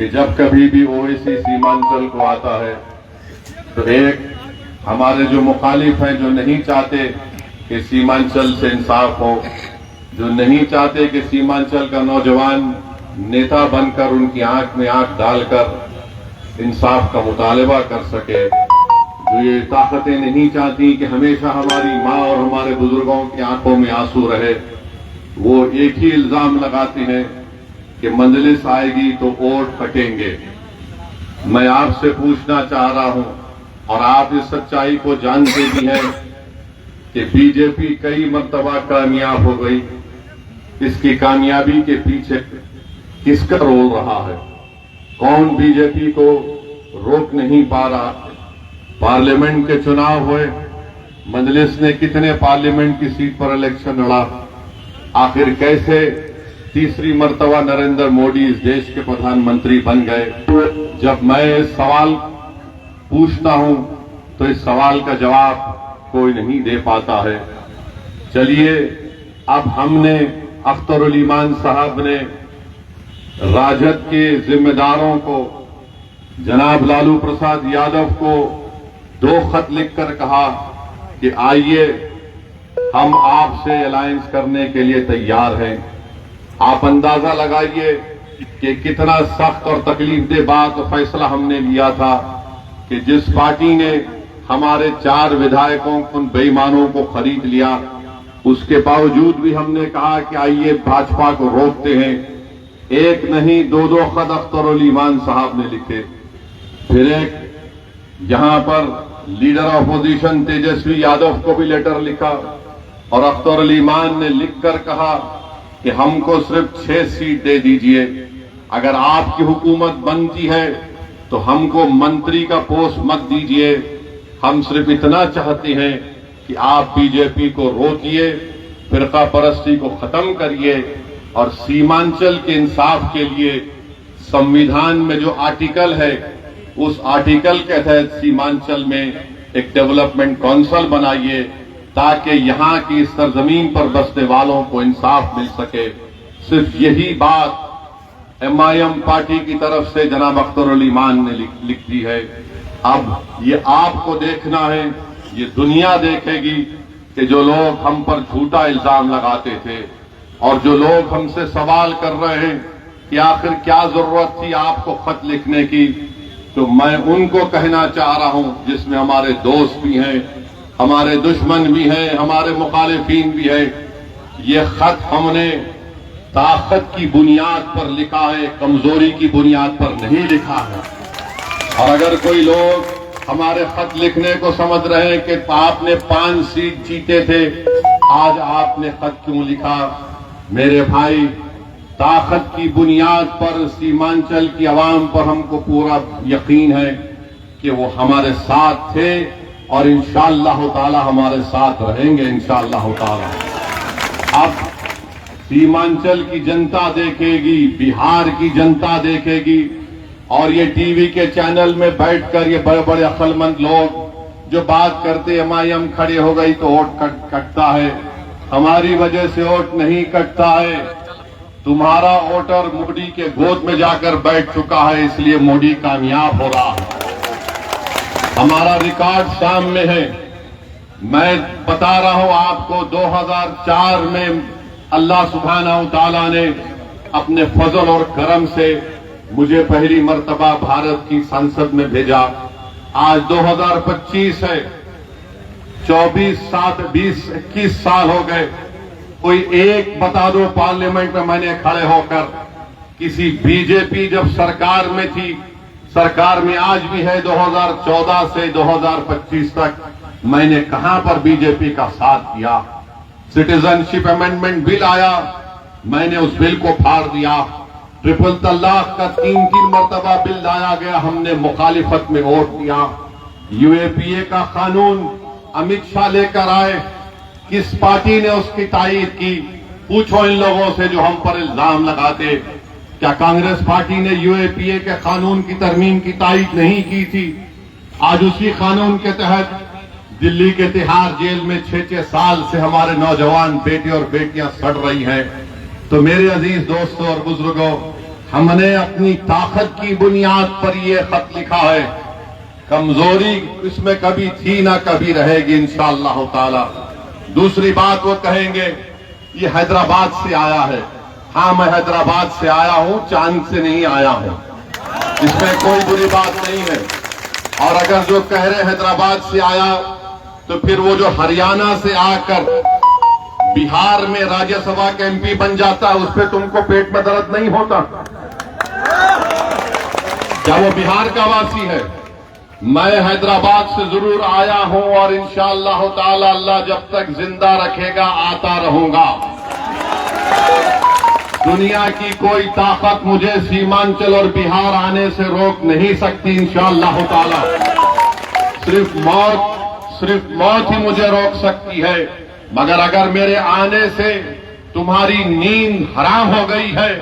کہ جب کبھی بھی اویسی سیمانچل کو آتا ہے تو ایک ہمارے جو مخالف ہیں، جو نہیں چاہتے کہ سیمانچل سے انصاف ہو، جو نہیں چاہتے کہ سیمانچل کا نوجوان نیتا بن کر ان کی آنکھ میں آنکھ ڈال کر انصاف کا مطالبہ کر سکے، جو یہ طاقتیں نہیں چاہتی کہ ہمیشہ ہماری ماں اور ہمارے بزرگوں کی آنکھوں میں آنسو رہے، وہ ایک ہی الزام لگاتے ہیں کہ مجلس آئے گی تو ووٹ پھٹیں گے۔ میں آپ سے پوچھنا چاہ رہا ہوں، اور آپ اس سچائی کو جانتے بھی ہیں، کہ بی جے پی کئی مرتبہ کامیاب ہو گئی، اس کی کامیابی کے پیچھے کس کا رول رہا ہے؟ کون بی جے پی کو روک نہیں پا رہا؟ پارلیمنٹ کے چناؤ ہوئے، مجلس نے کتنے پارلیمنٹ کی سیٹ پر الیکشن لڑا؟ آخر کیسے تیسری مرتبہ نریندر مودی اس دیش کے پردھان منتری بن گئے؟ جب میں اس سوال پوچھتا ہوں تو اس سوال کا جواب کوئی نہیں دے پاتا ہے۔ چلیے، اب ہم نے اختر الایمان صاحب نے راجد کے ذمہ داروں کو، جناب لالو پرساد یادو کو 2 خط لکھ کر کہا کہ آئیے ہم آپ سے الائنس کرنے کے لیے تیار ہیں۔ آپ اندازہ لگائیے کہ کتنا سخت اور تکلیف دہ بات اور فیصلہ ہم نے لیا تھا کہ جس پارٹی نے ہمارے 4 ودھائکوں ان بے ایمانوں کو خرید لیا، اس کے باوجود بھی ہم نے کہا کہ آئیے بھاجپا کو روکتے ہیں۔ ایک نہیں 2 خط اختر الایمان صاحب نے لکھے۔ پھر ایک جہاں پر لیڈر اپوزیشن تیجسوی یادو کو بھی لیٹر لکھا، اور اختر الایمان نے لکھ کر کہا کہ ہم کو صرف 6 سیٹ دے دیجئے، اگر آپ کی حکومت بنتی ہے تو ہم کو منتری کا پوسٹ مت دیجئے، ہم صرف اتنا چاہتے ہیں کہ آپ بی جے پی کو روکیے، فرقہ پرستی کو ختم کریے، اور سیمانچل کے انصاف کے لیے سمویدھان میں جو آرٹیکل ہے، اس آرٹیکل کے تحت سیمانچل میں ایک ڈیولپمنٹ کونسل بنائیے تاکہ یہاں کی اس سرزمین پر بسنے والوں کو انصاف مل سکے۔ صرف یہی بات ایم آئی ایم پارٹی کی طرف سے جناب اختر الایمان نے لکھ دی ہے۔ اب یہ آپ کو دیکھنا ہے، یہ دنیا دیکھے گی کہ جو لوگ ہم پر جھوٹا الزام لگاتے تھے اور جو لوگ ہم سے سوال کر رہے ہیں کہ آخر کیا ضرورت تھی آپ کو خط لکھنے کی، تو میں ان کو کہنا چاہ رہا ہوں، جس میں ہمارے دوست بھی ہیں، ہمارے دشمن بھی ہیں، ہمارے مخالفین بھی ہیں، یہ خط ہم نے طاقت کی بنیاد پر لکھا ہے، کمزوری کی بنیاد پر نہیں لکھا ہے۔ اور اگر کوئی لوگ ہمارے خط لکھنے کو سمجھ رہے ہیں کہ آپ نے 5 سیٹ جیتے تھے، آج آپ نے خط کیوں لکھا؟ میرے بھائی، طاقت کی بنیاد پر سیمانچل کی عوام پر ہم کو پورا یقین ہے کہ وہ ہمارے ساتھ تھے اور انشاءاللہ تعالی ہمارے ساتھ رہیں گے انشاءاللہ تعالی۔ اب سیمانچل کی جنتا دیکھے گی، بہار کی جنتا دیکھے گی، اور یہ ٹی وی کے چینل میں بیٹھ کر یہ بڑے بڑے عقل مند لوگ جو بات کرتے ایم آئی ایم کھڑے ہو گئی تو ووٹ کٹتا ہے، ہماری وجہ سے ووٹ نہیں کٹتا ہے، تمہارا ووٹر مودی کے گود میں جا کر بیٹھ چکا ہے، اس لیے مودی کامیاب ہو رہا ہے۔ ہمارا ریکارڈ سامنے ہے، میں بتا رہا ہوں آپ کو، 2004 میں اللہ سبحانہ و تعالیٰ نے اپنے فضل اور کرم سے مجھے پہلی مرتبہ بھارت کی سنسد میں بھیجا۔ آج 2025 ہے، 21 سال ہو گئے، کوئی ایک بتا دو پارلیمنٹ میں نے کھڑے ہو کر کسی بی جے پی جب سرکار میں تھی، سرکار میں آج بھی ہے 2014 سے 2025 تک، میں نے کہاں پر بی جے پی کا ساتھ دیا؟ سٹیزن شپ امینڈمنٹ بل آیا، میں نے اس بل کو پھاڑ دیا۔ ٹرپل طلاق کا 3 مرتبہ بل لایا گیا، ہم نے مخالفت میں ووٹ دیا۔ یو اے پی اے کا قانون امت شاہ لے کر آئے، کس پارٹی نے اس کی تائید کی؟ پوچھو ان لوگوں سے جو ہم پر الزام لگاتے، کیا کانگریس پارٹی نے یو اے پی اے کے قانون کی ترمیم کی تائید نہیں کی تھی؟ آج اسی قانون کے تحت دلی کے تہاڑ جیل میں 6 سال سے ہمارے نوجوان بیٹے اور بیٹیاں سڑ رہی ہیں۔ تو میرے عزیز دوستوں اور بزرگوں، ہم نے اپنی طاقت کی بنیاد پر یہ خط لکھا ہے. کمزوری اس میں کبھی تھی نہ کبھی رہے گی انشاءاللہ تعالی. دوسری بات وہ کہیں گے یہ حیدرآباد سے آیا ہے. ہاں میں حیدرآباد سے آیا ہوں, چاند سے نہیں آیا ہوں, اس میں کوئی بری بات نہیں ہے. اور اگر جو کہہ رہے حیدرآباد سے آیا تو پھر وہ جو ہریانہ سے آ کر بہار میں راجیہ سبھا کا MP بن جاتا ہے, اس پہ تم کو پیٹ میں درد نہیں ہوتا؟ کیا وہ بہار کا واسی ہے؟ میں حیدرآباد سے ضرور آیا ہوں اور انشاءاللہ تعالی اللہ جب تک زندہ رکھے گا آتا رہوں گا. دنیا کی کوئی طاقت مجھے سیمانچل اور بہار آنے سے روک نہیں سکتی انشاءاللہ تعالی. صرف موت ہی مجھے روک سکتی ہے. مگر اگر میرے آنے سے تمہاری نیند حرام ہو گئی ہے,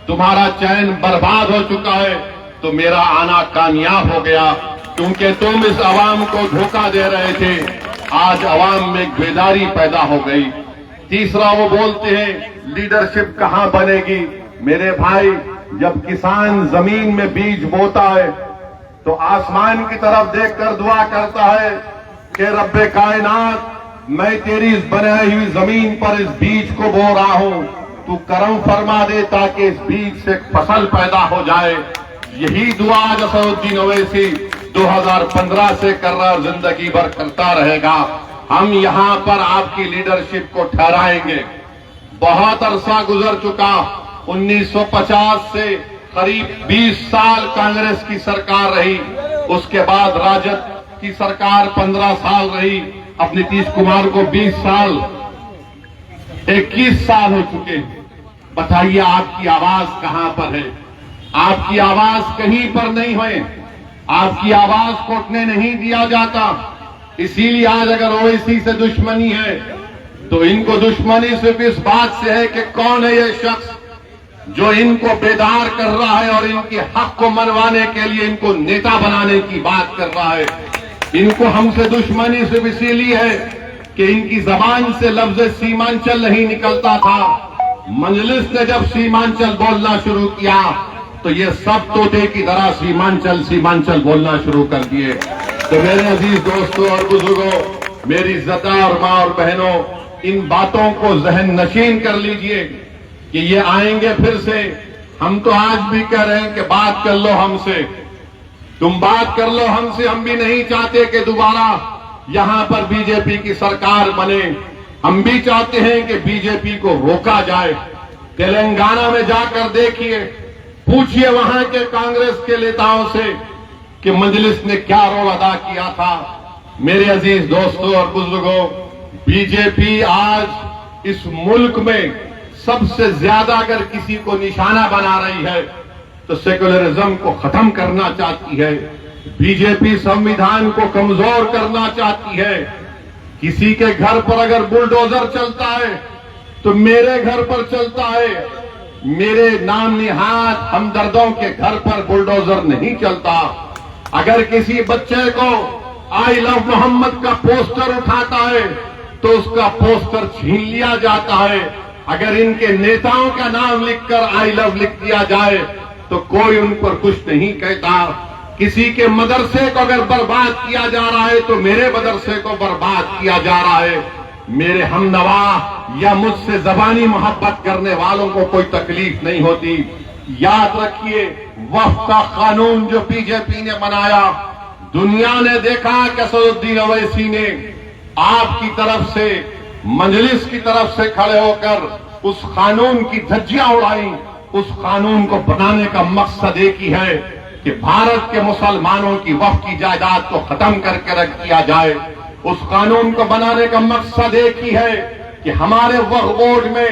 تمہارا چین برباد ہو چکا ہے, تو میرا آنا کامیاب ہو گیا, کیونکہ تم اس عوام کو دھوکہ دے رہے تھے. آج عوام میں بیداری پیدا ہو گئی. تیسرا وہ بولتے ہیں لیڈرشپ کہاں بنے گی. میرے بھائی, جب کسان زمین میں بیج بوتا ہے تو آسمان کی طرف دیکھ کر دعا کرتا ہے کہ رب کائنات, میں تیری اس بنائی ہوئی زمین پر اس بیج کو بو رہا ہوں, تو کرم فرما دے تاکہ اس بیج سے فصل پیدا ہو جائے. یہی دعا اسد الدین اویسی 2015 سے کر رہا اور زندگی بھر کرتا رہے گا. ہم یہاں پر آپ کی لیڈرشپ کو ٹھہرائیں گے. بہت عرصہ گزر چکا, 1950 سے قریب 20 سال کانگریس کی سرکار رہی, اس کے بعد راجد کی سرکار 15 سال رہی, اب نتیش کمار کو 20 سال 21 سال ہو چکے. بتائیے آپ کی آواز کہاں پر ہے؟ آپ کی آواز کہیں پر نہیں ہوئے, آپ کی آواز کو اٹھنے نہیں دیا جاتا. اسی لیے آج اگر اویسی سے دشمنی ہے تو ان کو دشمنی صرف اس بات سے ہے کہ کون ہے یہ شخص جو ان کو بیدار کر رہا ہے اور ان کے حق کو منوانے کے لیے ان کو نیتا بنانے کی بات کر رہا ہے. ان کو ہم سے دشمنی صرف اسی لیے ہے کہ ان کی زبان سے لفظ سیمانچل نہیں نکلتا تھا. مجلس نے جب سیمانچل بولنا شروع کیا تو یہ سب طوطے کی طرح سیمانچل سیمانچل بولنا شروع کر دیے. تو میرے عزیز دوستوں اور بزرگوں, میری عزت اور ماں اور بہنوں, ان باتوں کو ذہن نشین کر لیجئے کہ یہ آئیں گے پھر سے. ہم تو آج بھی کہہ رہے ہیں کہ بات کر لو ہم سے, تم بات کر لو ہم سے. ہم بھی نہیں چاہتے کہ دوبارہ یہاں پر بی جے پی کی سرکار بنے. ہم بھی چاہتے ہیں کہ بی جے پی کو روکا جائے. تلنگانہ میں جا کر دیکھیے, پوچھئے وہاں کے کانگریس کے نیتاؤں سے کہ مجلس نے کیا رول ادا کیا تھا. میرے عزیز دوستوں اور بزرگوں, بی جے پی آج اس ملک میں سب سے زیادہ اگر کسی کو نشانہ بنا رہی ہے تو سیکولرزم کو ختم کرنا چاہتی ہے. بی جے پی سنویدھان کو کمزور کرنا چاہتی ہے. کسی کے گھر پر اگر بلڈوزر چلتا ہے تو میرے گھر پر چلتا ہے. میرے نام نہاد ہمدردوں کے گھر پر بلڈوزر نہیں چلتا. اگر کسی بچے کو آئی لو محمد کا پوسٹر اٹھاتا ہے تو اس کا پوسٹر چھین لیا جاتا ہے. اگر ان کے نیتاؤں کا نام لکھ کر آئی لو لکھ دیا جائے تو کوئی ان پر کچھ نہیں کہتا. کسی کے مدرسے کو اگر برباد کیا جا رہا ہے تو میرے مدرسے کو برباد کیا جا رہا ہے. میرے ہم نوا یا مجھ سے زبانی محبت کرنے والوں کو کوئی تکلیف نہیں ہوتی. یاد رکھیے, وقف کا قانون جو بی جے پی نے بنایا, دنیا نے دیکھا کہ اسد الدین اویسی نے آپ کی طرف سے, مجلس کی طرف سے کھڑے ہو کر اس قانون کی دھجیاں اڑائیں. اس قانون کو بنانے کا مقصد ایک ہی ہے کہ بھارت کے مسلمانوں کی وقف کی جائیداد کو ختم کر کے رکھ دیا جائے. اس قانون کو بنانے کا مقصد ایک ہی ہے کہ ہمارے وقف بورڈ میں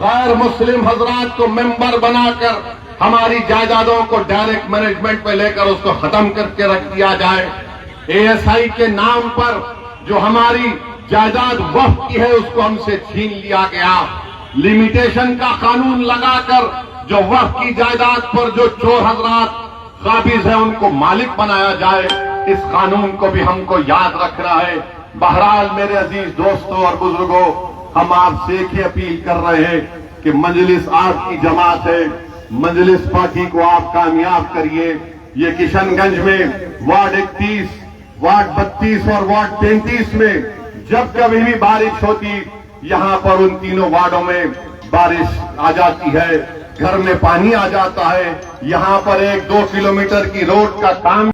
غیر مسلم حضرات کو ممبر بنا کر ہماری جائیدادوں کو ڈائریکٹ مینجمنٹ پہ لے کر اس کو ختم کر کے رکھ دیا جائے. اے ایس آئی کے نام پر جو ہماری جائیداد وقف کی ہے اس کو ہم سے چھین لیا گیا. لمیٹیشن کا قانون لگا کر جو وقف کی جائیداد پر جو چور حضرات قابض ہیں ان کو مالک بنایا جائے. اس قانون کو بھی ہم کو یاد رکھنا ہے. بہرحال میرے عزیز دوستوں اور بزرگوں, ہم آپ سے ایک ہی اپیل کر رہے ہیں کہ مجلس آپ کی جماعت ہے. مجلس پارٹی کو آپ کامیاب کریے. یہ کشن گنج میں وارڈ 31, وارڈ 32 اور وارڈ 33 میں جب کبھی بھی بارش ہوتی, یہاں پر ان تینوں وارڈوں میں بارش آ جاتی ہے, گھر میں پانی آ جاتا ہے. یہاں پر 1-2 کلومیٹر کی روڈ کا کام